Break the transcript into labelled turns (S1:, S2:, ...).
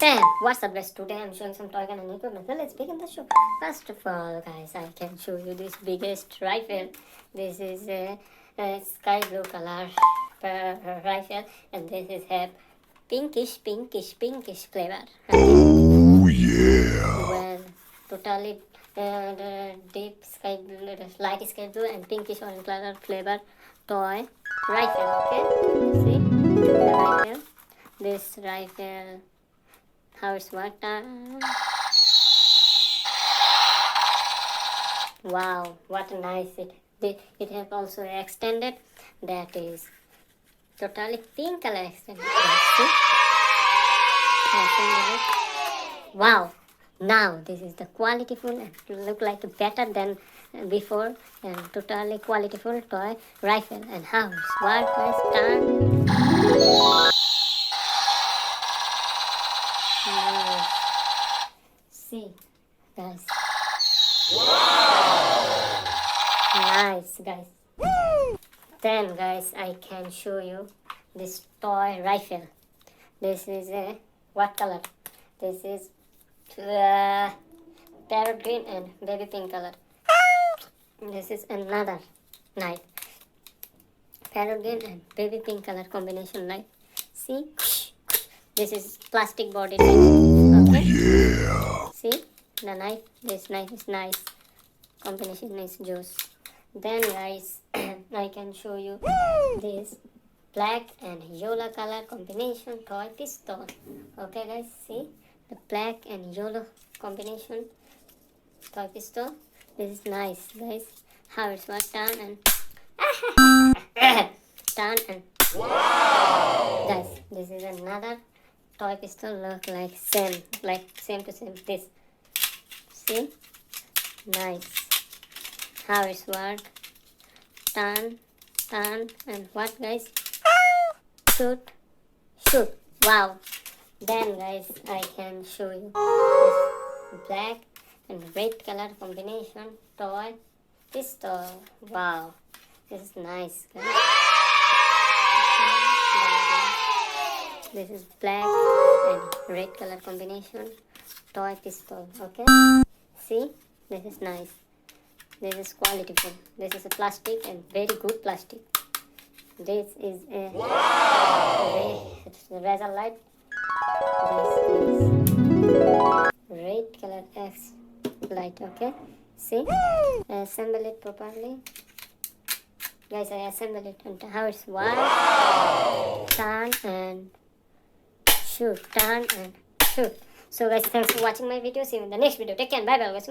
S1: Then, what's up guys, today I'm showing some toy gun and equipment. So let's begin the show. First of all guys, I can show you this biggest rifle. This is a sky blue color rifle, and this is have pinkish flavor.
S2: Oh yeah.
S1: Well, totally the deep sky blue, light sky blue and pinkish orange color flavor toy rifle. Okay, see the rifle. This rifle, how it's worked on. Wow, what a nice it have also extended, that is totally pink color extended. See? Wow, now this is the qualityful and look like better than before, and totally qualityful toy rifle. And how it's worked, guys, turn. Nice. See, guys. Wow. Nice, guys. Then, guys, I can show you this toy rifle. This is a what color? This is parrot green and baby pink color. This is another knife. Parrot green and baby pink color combination knife. See? This is plastic body knife. Okay?
S2: Yeah.
S1: See the knife? This knife is nice. Combination is juice. Then guys, I can show you this black and yellow color combination toy pistol. Okay guys, see the black and yellow combination toy pistol. This is nice guys. How it's worked on and done and wow. Guys, this is another toy pistol, look like same to same. This, see, nice. How it's work, turn, and what guys, shoot. Wow. Then guys, I can show you this black and red color combination toy pistol. Wow, this is nice guys. This is black and red color combination toy pistol. Okay, see, this is nice. This is qualityful. This is a plastic and very good plastic. This is a razor light. This is red color X light. Okay, see, I assemble it properly. Guys, I assemble it and how it's work. Turn and shoot, turn and shoot. So guys, thanks for watching my video. See you in the next video. Take care. Bye bye guys.